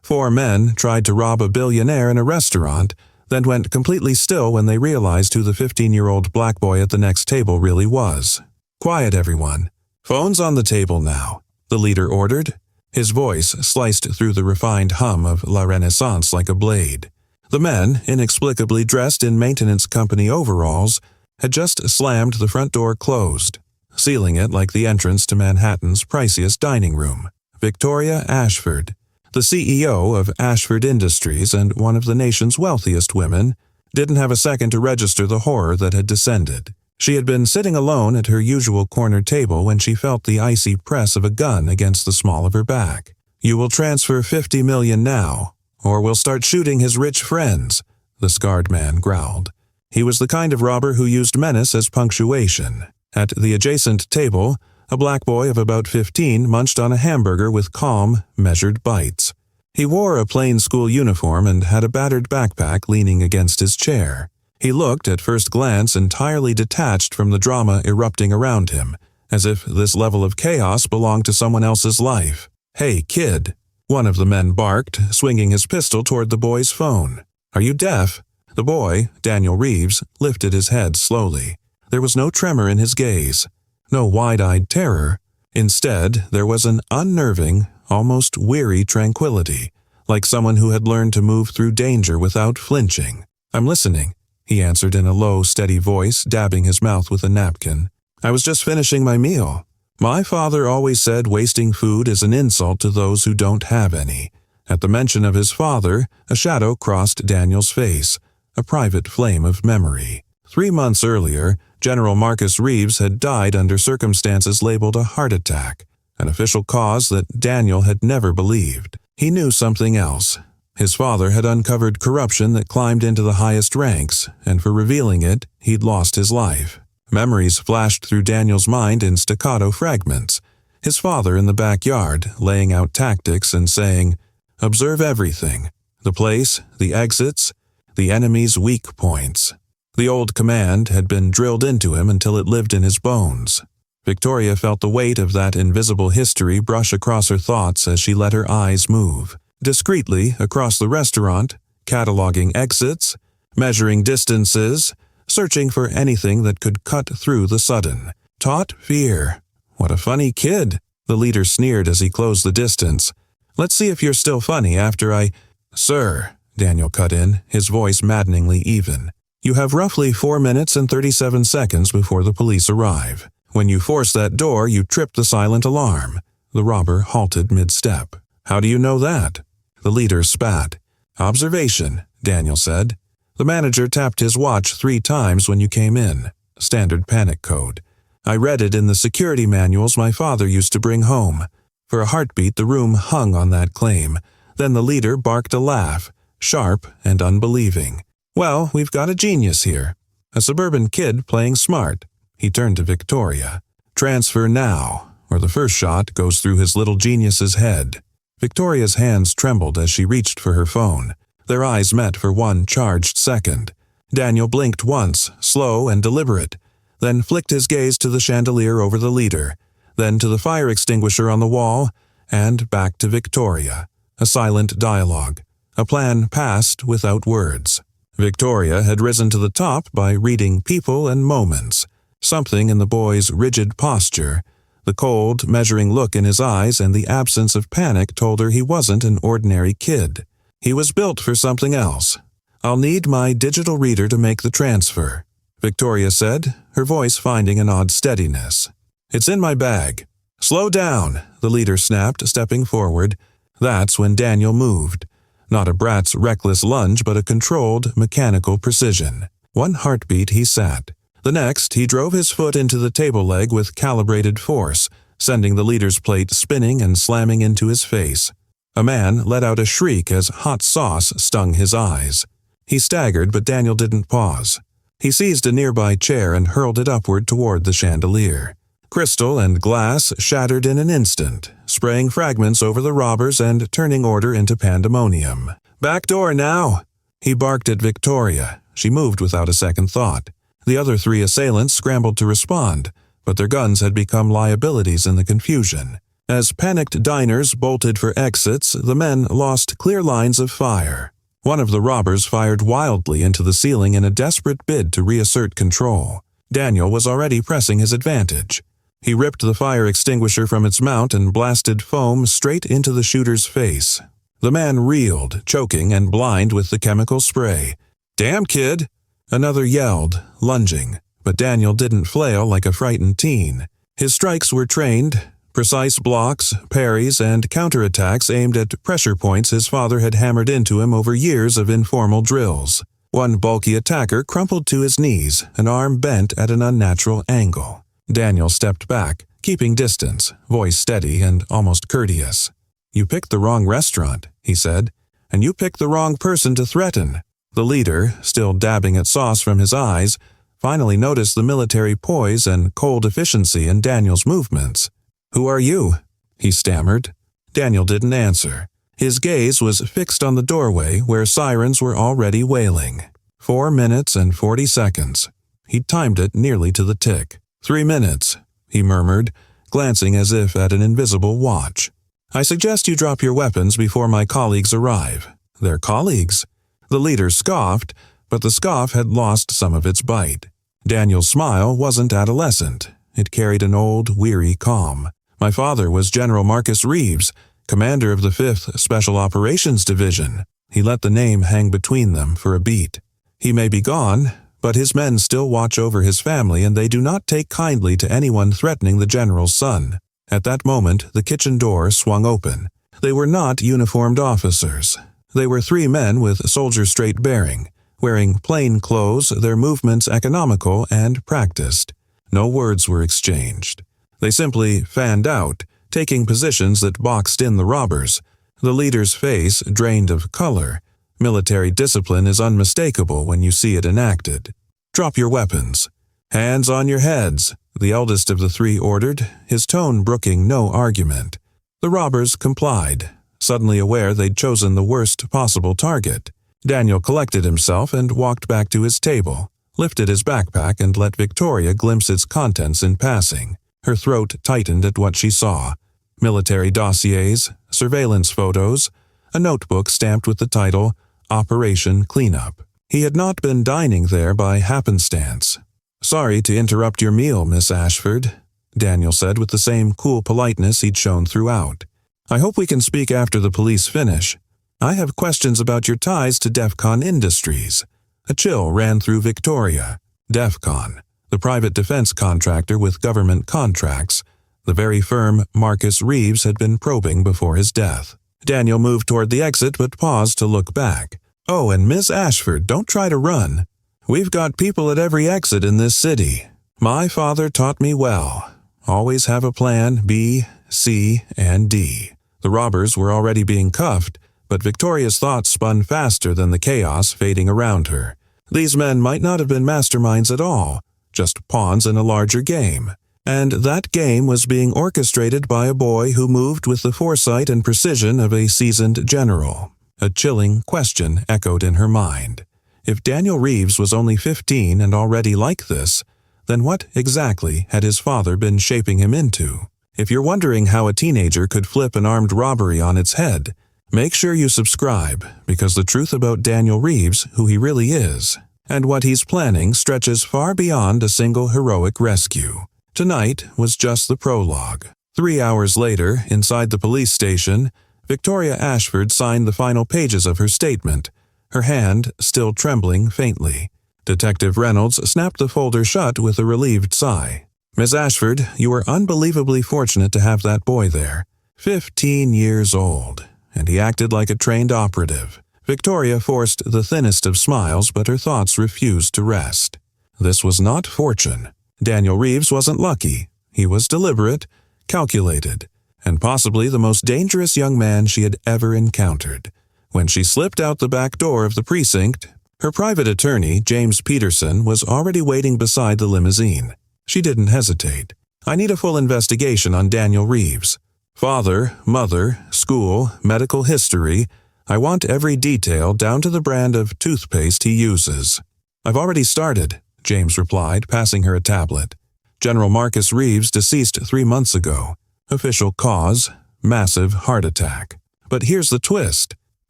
4 men tried to rob a billionaire in a restaurant, then went completely still when they realized who the 15-year-old black boy at the next table really was. "Quiet, everyone. Phones on the table now," the leader ordered. His voice sliced through the refined hum of La Renaissance like a blade. The men, inexplicably dressed in maintenance company overalls, had just slammed the front door closed, sealing it like the entrance to Manhattan's priciest dining room. Victoria Ashford, the CEO of Ashford Industries and one of the nation's wealthiest women, didn't have a second to register the horror that had descended. She had been sitting alone at her usual corner table when she felt the icy press of a gun against the small of her back. "You will transfer $50 million now, or we'll start shooting his rich friends," the scarred man growled. He was the kind of robber who used menace as punctuation. At the adjacent table, a black boy of about 15 munched on a hamburger with calm, measured bites. He wore a plain school uniform and had a battered backpack leaning against his chair. He looked at first glance entirely detached from the drama erupting around him, as if this level of chaos belonged to someone else's life. "Hey, kid," one of the men barked, swinging his pistol toward the boy's phone. "Are you deaf?" The boy, Daniel Reeves, lifted his head slowly. There was no tremor in his gaze, no wide-eyed terror. Instead, there was an unnerving, almost weary tranquility, like someone who had learned to move through danger without flinching. "I'm listening," he answered in a low, steady voice, dabbing his mouth with a napkin. "I was just finishing my meal. My father always said wasting food is an insult to those who don't have any." At the mention of his father, a shadow crossed Daniel's face, a private flame of memory. 3 months earlier, General Marcus Reeves had died under circumstances labeled a heart attack, an official cause that Daniel had never believed. He knew something else. His father had uncovered corruption that climbed into the highest ranks, and for revealing it, he'd lost his life. Memories flashed through Daniel's mind in staccato fragments. His father in the backyard, laying out tactics and saying, "Observe everything. The place, the exits, the enemy's weak points." The old command had been drilled into him until it lived in his bones. Victoria felt the weight of that invisible history brush across her thoughts as she let her eyes move. Discreetly across the restaurant, cataloging exits, measuring distances, searching for anything that could cut through the sudden. Taught fear. "What a funny kid," the leader sneered as he closed the distance. "Let's see if you're still funny after I—" "Sir," Daniel cut in, his voice maddeningly even. "You have roughly 4 minutes and 37 seconds before the police arrive. When you force that door, you trip the silent alarm." The robber halted mid-step. "How do you know that?" The leader spat. "Observation," Daniel said. "The manager tapped his watch 3 times when you came in. Standard panic code. I read it in the security manuals my father used to bring home." For a heartbeat, the room hung on that claim. Then the leader barked a laugh, sharp and unbelieving. "Well, we've got a genius here. A suburban kid playing smart." He turned to Victoria. "Transfer now, or the first shot goes through his little genius's head." Victoria's hands trembled as she reached for her phone. Their eyes met for one charged second. Daniel blinked once, slow and deliberate, then flicked his gaze to the chandelier over the leader, then to the fire extinguisher on the wall, and back to Victoria. A silent dialogue. A plan passed without words. Victoria had risen to the top by reading people and moments. Something in the boy's rigid posture, the cold, measuring look in his eyes and the absence of panic told her he wasn't an ordinary kid. He was built for something else. "I'll need my digital reader to make the transfer," Victoria said, her voice finding an odd steadiness. "It's in my bag." "Slow down," the leader snapped, stepping forward. That's when Daniel moved. Not a brat's reckless lunge, but a controlled, mechanical precision. 1 heartbeat he sat. The next, he drove his foot into the table leg with calibrated force, sending the leader's plate spinning and slamming into his face. A man let out a shriek as hot sauce stung his eyes. He staggered, but Daniel didn't pause. He seized a nearby chair and hurled it upward toward the chandelier. Crystal and glass shattered in an instant, spraying fragments over the robbers and turning order into pandemonium. "Back door now!" He barked at Victoria. She moved without a second thought. The other 3 assailants scrambled to respond, but their guns had become liabilities in the confusion. As panicked diners bolted for exits, the men lost clear lines of fire. One of the robbers fired wildly into the ceiling in a desperate bid to reassert control. Daniel was already pressing his advantage. He ripped the fire extinguisher from its mount and blasted foam straight into the shooter's face. The man reeled, choking and blind with the chemical spray. "Damn, kid!" Another yelled, lunging, but Daniel didn't flail like a frightened teen. His strikes were trained, precise blocks, parries, and counterattacks aimed at pressure points his father had hammered into him over years of informal drills. One bulky attacker crumpled to his knees, an arm bent at an unnatural angle. Daniel stepped back, keeping distance, voice steady and almost courteous. "You picked the wrong restaurant," he said, "and you picked the wrong person to threaten." The leader, still dabbing at sauce from his eyes, finally noticed the military poise and cold efficiency in Daniel's movements. "Who are you?" he stammered. Daniel didn't answer. His gaze was fixed on the doorway where sirens were already wailing. 4 minutes and 40 seconds. He'd timed it nearly to the tick. 3 minutes, he murmured, glancing as if at an invisible watch. "I suggest you drop your weapons before my colleagues arrive." Their colleagues? The leader scoffed, but the scoff had lost some of its bite. Daniel's smile wasn't adolescent. It carried an old, weary calm. "My father was General Marcus Reeves, commander of the 5th Special Operations Division." He let the name hang between them for a beat. "He may be gone, but his men still watch over his family and they do not take kindly to anyone threatening the general's son." At that moment, the kitchen door swung open. They were not uniformed officers. They were 3 men with soldier-straight bearing, wearing plain clothes, their movements economical and practiced. No words were exchanged. They simply fanned out, taking positions that boxed in the robbers. The leader's face drained of color. Military discipline is unmistakable when you see it enacted. "Drop your weapons." "Hands on your heads," the eldest of the 3 ordered, his tone brooking no argument. The robbers complied, suddenly aware they'd chosen the worst possible target. Daniel collected himself and walked back to his table, lifted his backpack and let Victoria glimpse its contents in passing. Her throat tightened at what she saw. Military dossiers, surveillance photos, a notebook stamped with the title, Operation Cleanup. He had not been dining there by happenstance. "Sorry to interrupt your meal, Miss Ashford," Daniel said with the same cool politeness he'd shown throughout. "I hope we can speak after the police finish. I have questions about your ties to DEFCON Industries." A chill ran through Victoria. DEFCON, the private defense contractor with government contracts, the very firm Marcus Reeves had been probing before his death. Daniel moved toward the exit but paused to look back. "Oh, and Miss Ashford, don't try to run. We've got people at every exit in this city. My father taught me well. Always have a plan B, C, and D." The robbers were already being cuffed, but Victoria's thoughts spun faster than the chaos fading around her. These men might not have been masterminds at all, just pawns in a larger game. And that game was being orchestrated by a boy who moved with the foresight and precision of a seasoned general. A chilling question echoed in her mind. If Daniel Reeves was only 15 and already like this, then what exactly had his father been shaping him into? If you're wondering how a teenager could flip an armed robbery on its head, make sure you subscribe, because the truth about Daniel Reeves, who he really is, and what he's planning stretches far beyond a single heroic rescue. Tonight was just the prologue. 3 hours later, inside the police station, Victoria Ashford signed the final pages of her statement, her hand still trembling faintly. Detective Reynolds snapped the folder shut with a relieved sigh. "Miss Ashford, you were unbelievably fortunate to have that boy there. 15 years old, and he acted like a trained operative." Victoria forced the thinnest of smiles, but her thoughts refused to rest. This was not fortune. Daniel Reeves wasn't lucky. He was deliberate, calculated, and possibly the most dangerous young man she had ever encountered. When she slipped out the back door of the precinct, her private attorney, James Peterson, was already waiting beside the limousine. She didn't hesitate. "I need a full investigation on Daniel Reeves. Father, mother, school, medical history. I want every detail down to the brand of toothpaste he uses." "I've already started," James replied, passing her a tablet. "General Marcus Reeves deceased 3 months ago. Official cause, massive heart attack. But here's the twist.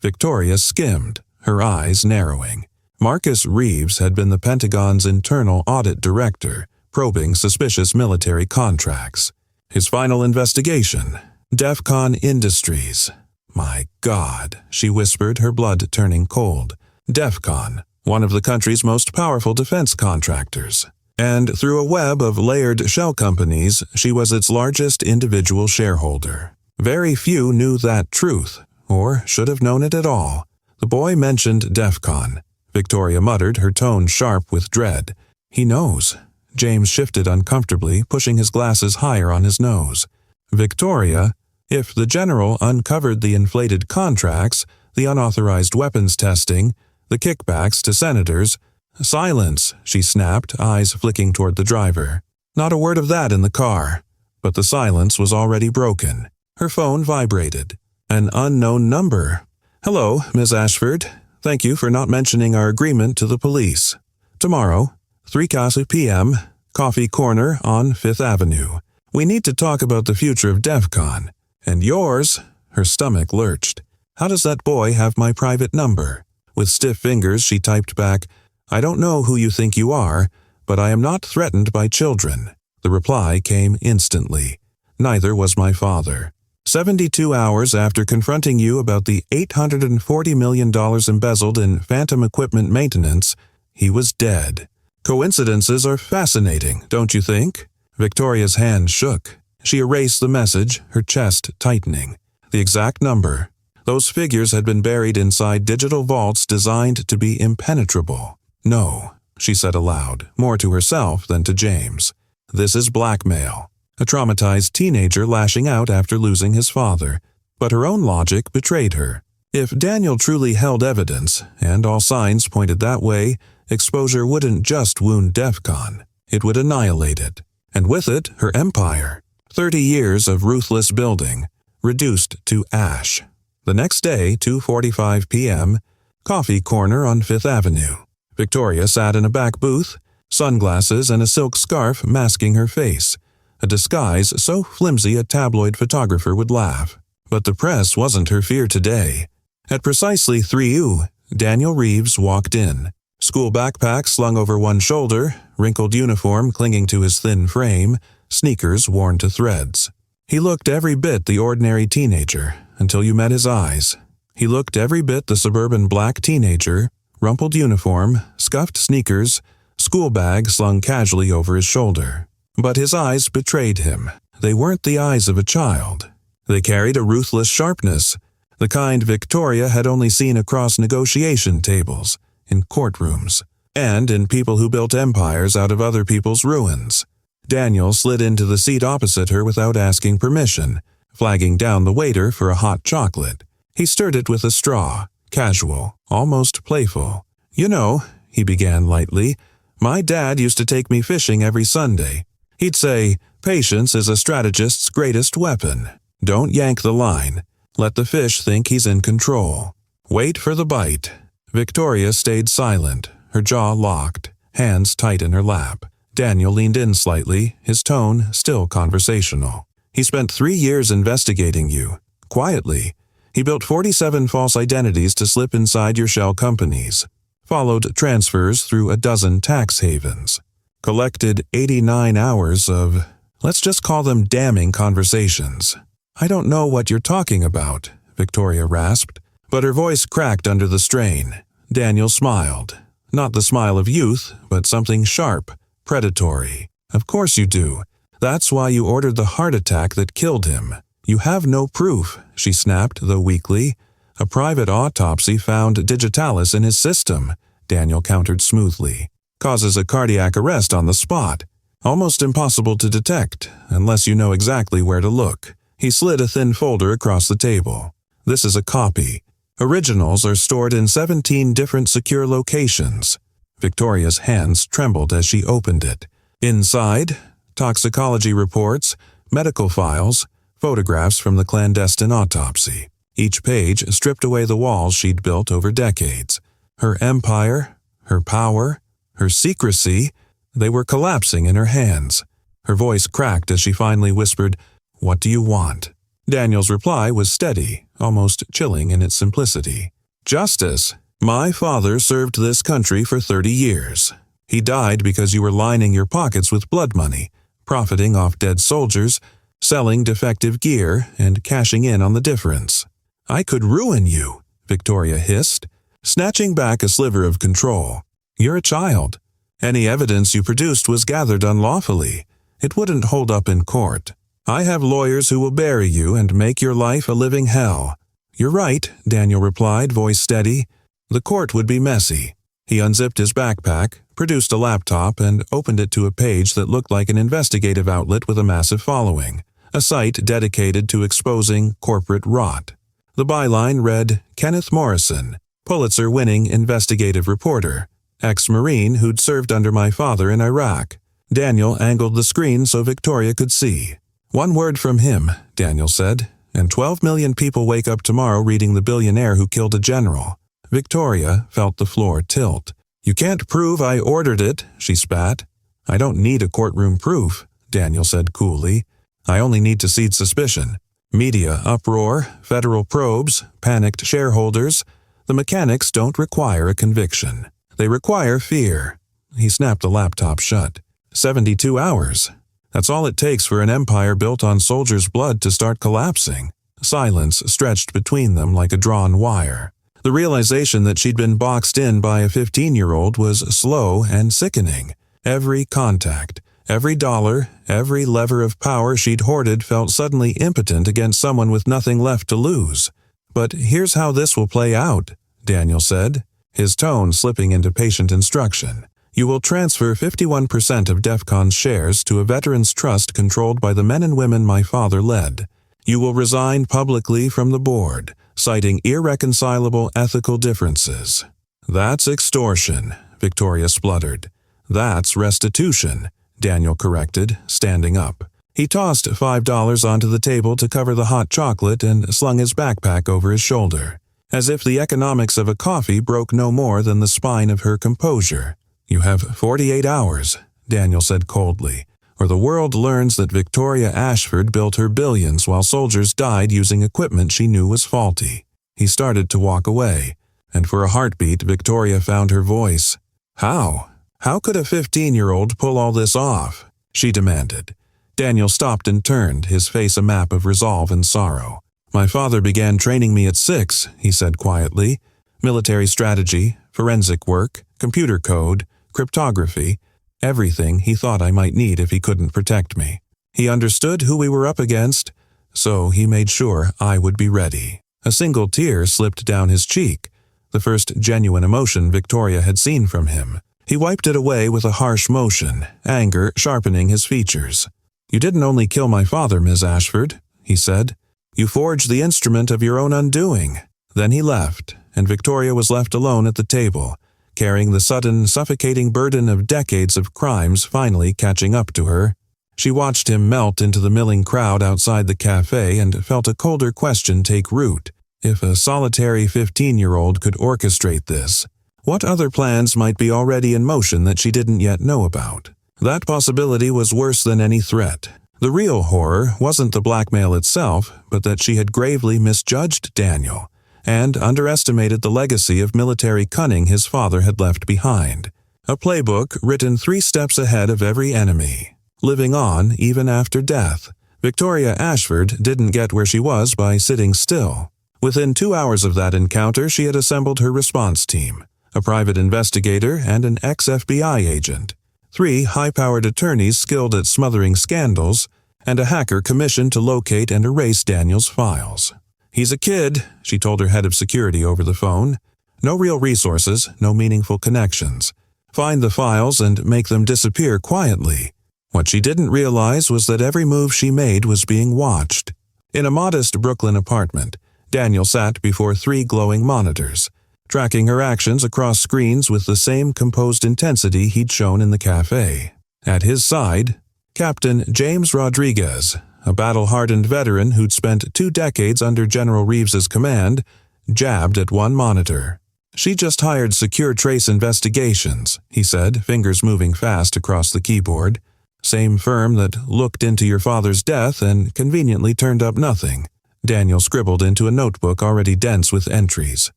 Victoria skimmed, her eyes narrowing. Marcus Reeves had been the Pentagon's internal audit director, probing suspicious military contracts. His final investigation, DEFCON Industries. My God, she whispered, her blood turning cold. DEFCON, one of the country's most powerful defense contractors. And through a web of layered shell companies, she was its largest individual shareholder. Very few knew that truth, or should have known it at all. The boy mentioned DEFCON. Victoria muttered, her tone sharp with dread. He knows. James shifted uncomfortably, pushing his glasses higher on his nose. Victoria, if the general uncovered the inflated contracts, the unauthorized weapons testing, the kickbacks to senators— Silence, she snapped, eyes flicking toward the driver. Not a word of that in the car. But the silence was already broken. Her phone vibrated. An unknown number. Hello, Ms. Ashford. Thank you for not mentioning our agreement to the police. Tomorrow, 3:00 p.m., Coffee Corner on 5th Avenue. We need to talk about the future of DEFCON. And yours. Her stomach lurched. How does that boy have my private number? With stiff fingers, she typed back, I don't know who you think you are, but I am not threatened by children. The reply came instantly. Neither was my father. 72 hours after confronting you about the $840 million embezzled in phantom equipment maintenance, he was dead. Coincidences are fascinating, don't you think? Victoria's hand shook. She erased the message, her chest tightening. The exact number. Those figures had been buried inside digital vaults designed to be impenetrable. No, she said aloud, more to herself than to James. This is blackmail. A traumatized teenager lashing out after losing his father. But her own logic betrayed her. If Daniel truly held evidence, and all signs pointed that way, exposure wouldn't just wound DEFCON. It would annihilate it. And with it, her empire. 30 years of ruthless building, reduced to ash. The next day, 2:45 p.m., Coffee Corner on 5th Avenue. Victoria sat in a back booth, sunglasses and a silk scarf masking her face, a disguise so flimsy a tabloid photographer would laugh. But the press wasn't her fear today. At precisely 3:00, Daniel Reeves walked in, school backpack slung over one shoulder, wrinkled uniform clinging to his thin frame, sneakers worn to threads. He looked every bit the ordinary teenager, until you met his eyes. He looked every bit the suburban black teenager, rumpled uniform, scuffed sneakers, school bag slung casually over his shoulder. But his eyes betrayed him. They weren't the eyes of a child. They carried a ruthless sharpness, the kind Victoria had only seen across negotiation tables, in courtrooms, and in people who built empires out of other people's ruins. Daniel slid into the seat opposite her without asking permission, flagging down the waiter for a hot chocolate. He stirred it with a straw, casual, almost playful. You know, he began lightly, my dad used to take me fishing every Sunday. He'd say, patience is a strategist's greatest weapon. Don't yank the line. Let the fish think he's in control. Wait for the bite. Victoria stayed silent, her jaw locked, hands tight in her lap. Daniel leaned in slightly, his tone still conversational. He spent 3 years investigating you. Quietly. He built 47 false identities to slip inside your shell companies. Followed transfers through a dozen tax havens. Collected 89 hours of, let's just call them damning conversations. I don't know what you're talking about, Victoria rasped, but her voice cracked under the strain. Daniel smiled. Not the smile of youth, but something sharp, predatory. Of course you do. That's why you ordered the heart attack that killed him. You have no proof, she snapped, though weakly. A private autopsy found digitalis in his system, Daniel countered smoothly. Causes a cardiac arrest on the spot. Almost impossible to detect, unless you know exactly where to look. He slid a thin folder across the table. This is a copy. Originals are stored in 17 different secure locations. Victoria's hands trembled as she opened it. Inside, toxicology reports, medical files, photographs from the clandestine autopsy. Each page stripped away the walls she'd built over decades. Her empire, her power, her secrecy, they were collapsing in her hands. Her voice cracked as she finally whispered, What do you want? Daniel's reply was steady, almost chilling in its simplicity. Justice. My father served this country for 30 years. He died because you were lining your pockets with blood money, profiting off dead soldiers, selling defective gear, and cashing in on the difference. I could ruin you, Victoria hissed, snatching back a sliver of control. You're a child. Any evidence you produced was gathered unlawfully. It wouldn't hold up in court. I have lawyers who will bury you and make your life a living hell. You're right, Daniel replied, voice steady. The court would be messy. He unzipped his backpack, produced a laptop, and opened it to a page that looked like an investigative outlet with a massive following, a site dedicated to exposing corporate rot. The byline read, Kenneth Morrison, Pulitzer-winning investigative reporter, ex-Marine who'd served under my father in Iraq. Daniel angled the screen so Victoria could see. One word from him, Daniel said, and 12 million people wake up tomorrow reading The Billionaire Who Killed a General. Victoria felt the floor tilt. You can't prove I ordered it, she spat. I don't need a courtroom proof, Daniel said coolly. I only need to seed suspicion. Media uproar, federal probes, panicked shareholders. The mechanics don't require a conviction. They require fear. He snapped the laptop shut. 72 hours. That's all it takes for an empire built on soldiers' blood to start collapsing. Silence stretched between them like a drawn wire. The realization that she'd been boxed in by a 15-year-old was slow and sickening. Every contact, every dollar, every lever of power she'd hoarded felt suddenly impotent against someone with nothing left to lose. But here's how this will play out, Daniel said, his tone slipping into patient instruction. You will transfer 51% of DEFCON's shares to a veterans trust controlled by the men and women my father led. You will resign publicly from the board, citing irreconcilable ethical differences. That's extortion, Victoria spluttered. That's restitution, Daniel corrected, standing up. He tossed $5 onto the table to cover the hot chocolate and slung his backpack over his shoulder, as if the economics of a coffee broke no more than the spine of her composure. You have 48 hours, Daniel said coldly, or the world learns that Victoria Ashford built her billions while soldiers died using equipment she knew was faulty. He started to walk away, and for a heartbeat Victoria found her voice. How? How could a 15-year-old pull all this off? She demanded. Daniel stopped and turned, his face a map of resolve and sorrow. My father began training me at 6, he said quietly. Military strategy, forensic work, computer code, cryptography, everything he thought I might need if he couldn't protect me. He understood who we were up against, so he made sure I would be ready. A single tear slipped down his cheek, the first genuine emotion Victoria had seen from him. He wiped it away with a harsh motion, anger sharpening his features. You didn't only kill my father, Ms. Ashford, he said. You forged the instrument of your own undoing. Then he left, and Victoria was left alone at the table, carrying the sudden, suffocating burden of decades of crimes finally catching up to her. She watched him melt into the milling crowd outside the cafe and felt a colder question take root. If a solitary 15-year-old could orchestrate this, what other plans might be already in motion that she didn't yet know about? That possibility was worse than any threat. The real horror wasn't the blackmail itself, but that she had gravely misjudged Daniel and underestimated the legacy of military cunning his father had left behind. A playbook written 3 steps ahead of every enemy, living on even after death. Victoria Ashford didn't get where she was by sitting still. Within 2 hours of that encounter, she had assembled her response team, a private investigator and an ex-FBI agent, 3 high-powered attorneys skilled at smothering scandals, and a hacker commissioned to locate and erase Daniel's files. He's a kid, she told her head of security over the phone. No real resources, no meaningful connections. Find the files and make them disappear quietly. What she didn't realize was that every move she made was being watched. In a modest Brooklyn apartment, Daniel sat before 3 glowing monitors, tracking her actions across screens with the same composed intensity he'd shown in the cafe. At his side, Captain James Rodriguez, a battle-hardened veteran who'd spent 2 decades under General Reeves's command, jabbed at one monitor. She just hired Secure Trace Investigations, he said, fingers moving fast across the keyboard. Same firm that looked into your father's death and conveniently turned up nothing. Daniel scribbled into a notebook already dense with entries.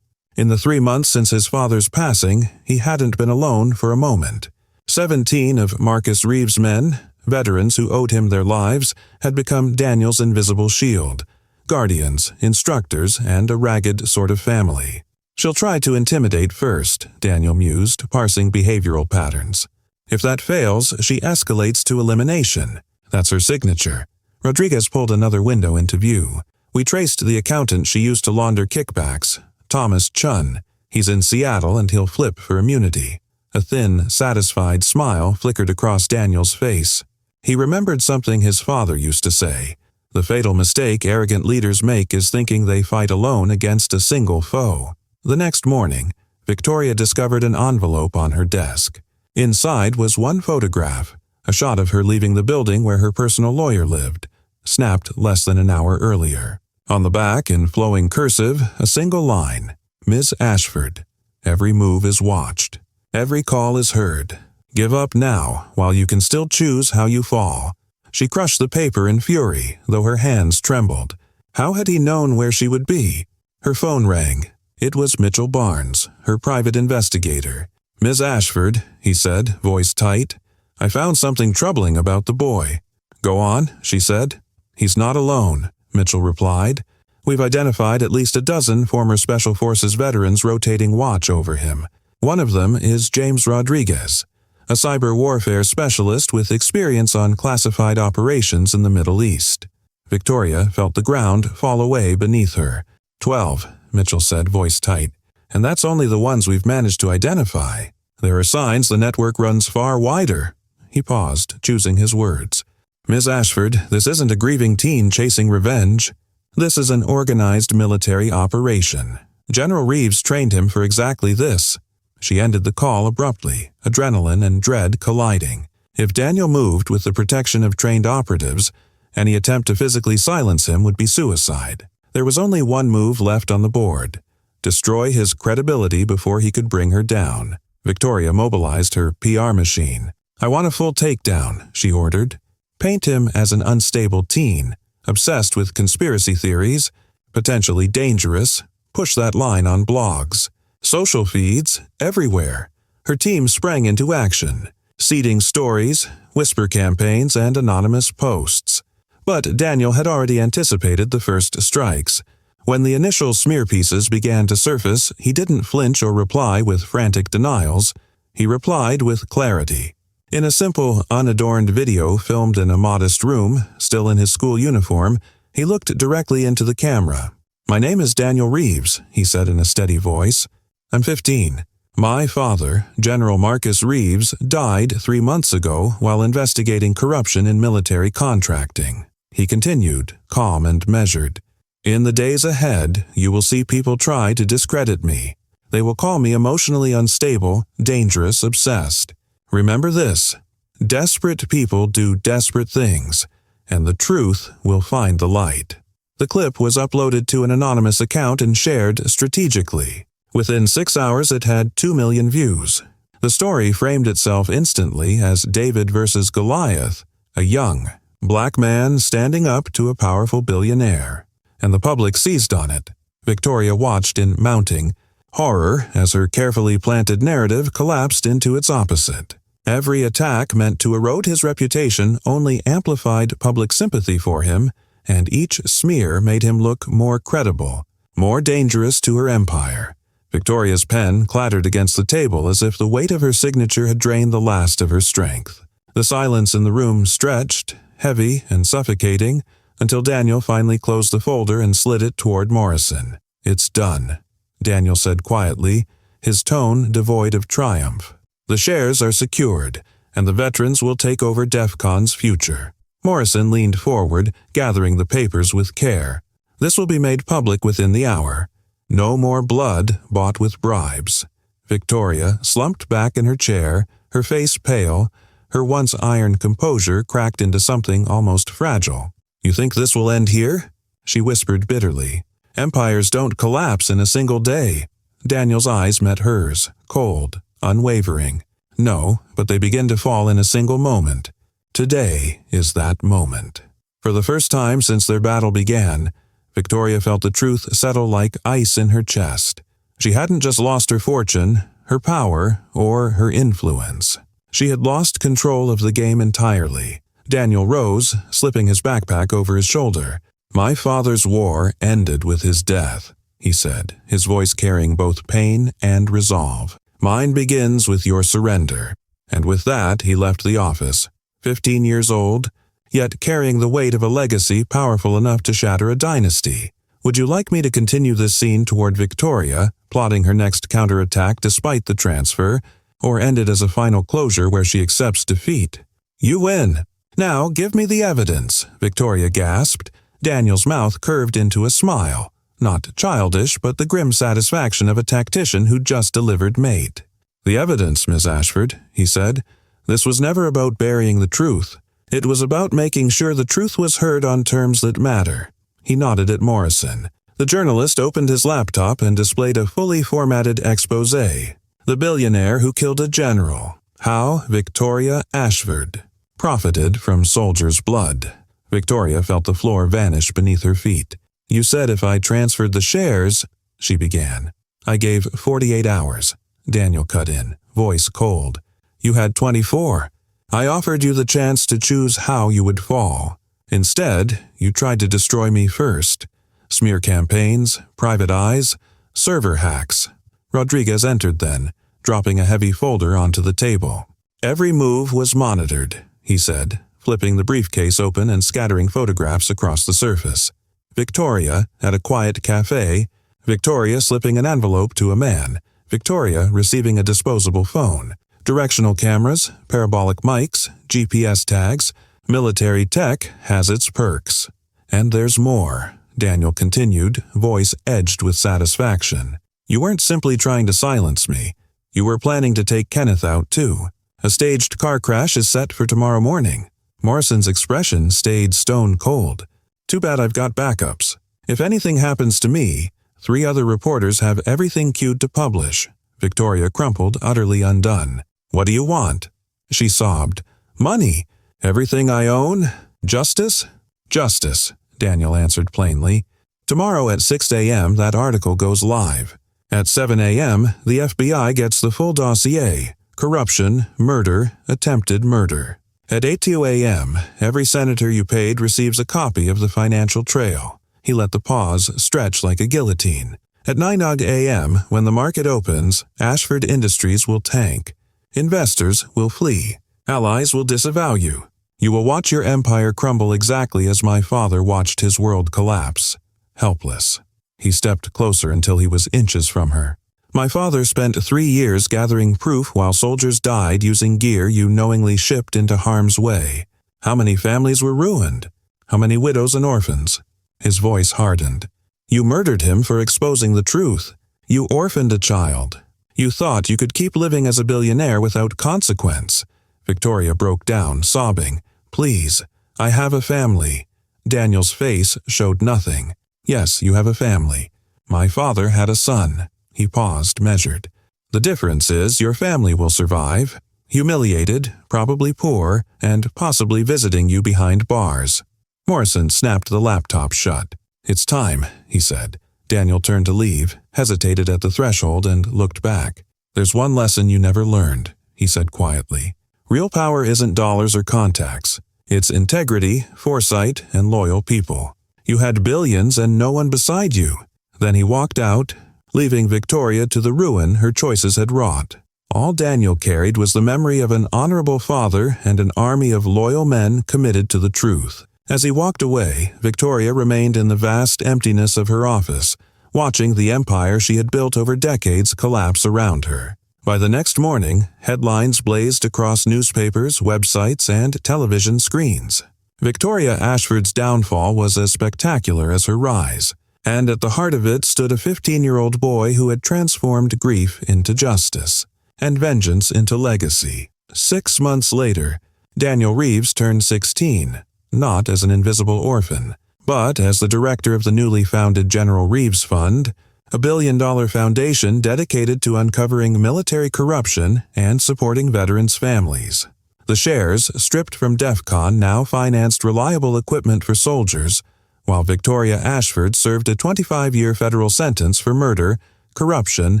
In the 3 months since his father's passing, he hadn't been alone for a moment. 17 of Marcus Reeves' men, veterans who owed him their lives, had become Daniel's invisible shield. Guardians, instructors, and a ragged sort of family. She'll try to intimidate first, Daniel mused, parsing behavioral patterns. If that fails, she escalates to elimination. That's her signature. Rodriguez pulled another window into view. We traced the accountant she used to launder kickbacks, Thomas Chun. He's in Seattle and he'll flip for immunity. A thin, satisfied smile flickered across Daniel's face. He remembered something his father used to say. The fatal mistake arrogant leaders make is thinking they fight alone against a single foe. The next morning, Victoria discovered an envelope on her desk. Inside was one photograph, a shot of her leaving the building where her personal lawyer lived, snapped less than an hour earlier. On the back, in flowing cursive, a single line, Ms. Ashford. Every move is watched. Every call is heard. Give up now, while you can still choose how you fall. She crushed the paper in fury, though her hands trembled. How had he known where she would be? Her phone rang. It was Mitchell Barnes, her private investigator. Ms. Ashford, he said, voice tight. I found something troubling about the boy. Go on, she said. He's not alone, Mitchell replied. We've identified at least a dozen former Special Forces veterans rotating watch over him. One of them is James Rodriguez, a cyber warfare specialist with experience on classified operations in the Middle East. Victoria felt the ground fall away beneath her. 12, Mitchell said, voice tight. And that's only the ones we've managed to identify. There are signs the network runs far wider. He paused, choosing his words. Ms. Ashford, this isn't a grieving teen chasing revenge. This is an organized military operation. General Reeves trained him for exactly this. She ended the call abruptly, adrenaline and dread colliding. If Daniel moved with the protection of trained operatives, any attempt to physically silence him would be suicide. There was only one move left on the board. Destroy his credibility before he could bring her down. Victoria mobilized her PR machine. I want a full takedown, she ordered. Paint him as an unstable teen, obsessed with conspiracy theories, potentially dangerous. Push that line on blogs. Social feeds, everywhere. Her team sprang into action, seeding stories, whisper campaigns, and anonymous posts. But Daniel had already anticipated the first strikes. When the initial smear pieces began to surface, he didn't flinch or reply with frantic denials. He replied with clarity. In a simple, unadorned video filmed in a modest room, still in his school uniform, he looked directly into the camera. My name is Daniel Reeves, he said in a steady voice. I'm 15. My father, General Marcus Reeves, died 3 months ago while investigating corruption in military contracting. He continued, calm and measured. In the days ahead, you will see people try to discredit me. They will call me emotionally unstable, dangerous, obsessed. Remember this, desperate people do desperate things, and the truth will find the light. The clip was uploaded to an anonymous account and shared strategically. Within 6 hours, it had 2 million views. The story framed itself instantly as David versus Goliath, a young, black man standing up to a powerful billionaire. And the public seized on it. Victoria watched in mounting horror as her carefully planted narrative collapsed into its opposite. Every attack meant to erode his reputation only amplified public sympathy for him, and each smear made him look more credible, more dangerous to her empire. Victoria's pen clattered against the table as if the weight of her signature had drained the last of her strength. The silence in the room stretched, heavy and suffocating, until Daniel finally closed the folder and slid it toward Morrison. It's done, Daniel said quietly, his tone devoid of triumph. The shares are secured, and the veterans will take over DEF CON's future. Morrison leaned forward, gathering the papers with care. This will be made public within the hour. No more blood bought with bribes. Victoria slumped back in her chair, her face pale, her once iron composure cracked into something almost fragile. You think this will end here? She whispered bitterly. Empires don't collapse in a single day. Daniel's eyes met hers, cold, unwavering. No, but they begin to fall in a single moment. Today is that moment. For the first time since their battle began, Victoria felt the truth settle like ice in her chest. She hadn't just lost her fortune, her power, or her influence. She had lost control of the game entirely. Daniel rose, slipping his backpack over his shoulder. "My father's war ended with his death," he said, his voice carrying both pain and resolve. "Mine begins with your surrender." And with that, he left the office, 15 years old, yet carrying the weight of a legacy powerful enough to shatter a dynasty. Would you like me to continue this scene toward Victoria, plotting her next counterattack despite the transfer, or end it as a final closure where she accepts defeat? "You win. Now give me the evidence," Victoria gasped. Daniel's mouth curved into a smile, not childish, but the grim satisfaction of a tactician who just delivered mate. "The evidence, Miss Ashford," he said. "This was never about burying the truth. It was about making sure the truth was heard on terms that matter." He nodded at Morrison. The journalist opened his laptop and displayed a fully formatted exposé. The billionaire who killed a general. How Victoria Ashford profited from soldiers' blood. Victoria felt the floor vanish beneath her feet. "You said if I transferred the shares," she began. "I gave 48 hours. Daniel cut in, voice cold. "You had 24. I offered you the chance to choose how you would fall. Instead, you tried to destroy me first. Smear campaigns, private eyes, server hacks." Rodriguez entered then, dropping a heavy folder onto the table. "Every move was monitored," he said, flipping the briefcase open and scattering photographs across the surface. Victoria at a quiet cafe, Victoria slipping an envelope to a man, Victoria receiving a disposable phone, directional cameras, parabolic mics, GPS tags. Military tech has its perks. "And there's more," Daniel continued, voice edged with satisfaction. "You weren't simply trying to silence me. You were planning to take Kenneth out too. A staged car crash is set for tomorrow morning." Morrison's expression stayed stone cold. "Too bad I've got backups. If anything happens to me, 3 other reporters have everything queued to publish." Victoria crumpled, utterly undone. "What do you want?" She sobbed. "Money. Everything I own. Justice?" "Justice," Daniel answered plainly. "Tomorrow at 6 a.m. that article goes live. At 7 a.m. the FBI gets the full dossier. Corruption, murder, attempted murder. At 8:02 a.m., every senator you paid receives a copy of the financial trail." He let the pause stretch like a guillotine. "At 9 a.m., when the market opens, Ashford Industries will tank. Investors will flee. Allies will disavow you. You will watch your empire crumble exactly as my father watched his world collapse. Helpless." He stepped closer until he was inches from her. "My father spent 3 years gathering proof while soldiers died using gear you knowingly shipped into harm's way. How many families were ruined? How many widows and orphans?" His voice hardened. "You murdered him for exposing the truth. You orphaned a child. You thought you could keep living as a billionaire without consequence." Victoria broke down, sobbing. "Please, I have a family." Daniel's face showed nothing. "Yes, you have a family. My father had a son." He paused, measured. "The difference is your family will survive. Humiliated, probably poor, and possibly visiting you behind bars." Morrison snapped the laptop shut. "It's time," he said. Daniel turned to leave, hesitated at the threshold, and looked back. "There's one lesson you never learned," he said quietly. "Real power isn't dollars or contacts. It's integrity, foresight, and loyal people. You had billions and no one beside you." Then he walked out, leaving Victoria to the ruin her choices had wrought. All Daniel carried was the memory of an honorable father and an army of loyal men committed to the truth. As he walked away, Victoria remained in the vast emptiness of her office, watching the empire she had built over decades collapse around her. By the next morning, headlines blazed across newspapers, websites, and television screens. Victoria Ashford's downfall was as spectacular as her rise, and at the heart of it stood a 15-year-old boy who had transformed grief into justice, and vengeance into legacy. 6 months later, Daniel Reeves turned 16, not as an invisible orphan, but as the director of the newly founded General Reeves Fund, a billion-dollar foundation dedicated to uncovering military corruption and supporting veterans' families. The shares, stripped from DEFCON, now financed reliable equipment for soldiers, while Victoria Ashford served a 25-year federal sentence for murder, corruption,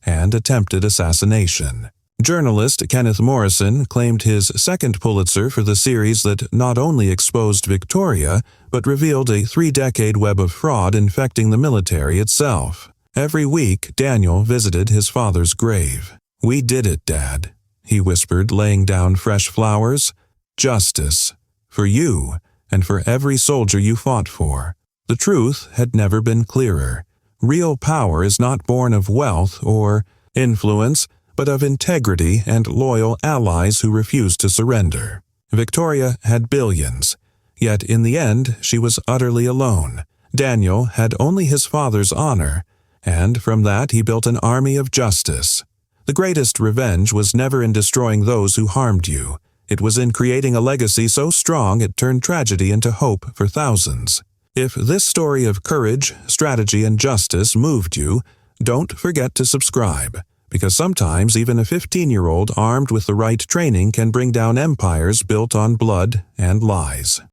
and attempted assassination. Journalist Kenneth Morrison claimed his second Pulitzer for the series that not only exposed Victoria, but revealed a 3-decade web of fraud infecting the military itself. Every week, Daniel visited his father's grave. "We did it, Dad," he whispered, laying down fresh flowers. "Justice. For you, and for every soldier you fought for." The truth had never been clearer. Real power is not born of wealth or influence, but of integrity and loyal allies who refuse to surrender. Victoria had billions, yet in the end she was utterly alone. Daniel had only his father's honor, and from that he built an army of justice. The greatest revenge was never in destroying those who harmed you. It was in creating a legacy so strong it turned tragedy into hope for thousands. If this story of courage, strategy, and justice moved you, don't forget to subscribe, because sometimes even a 15-year-old armed with the right training can bring down empires built on blood and lies.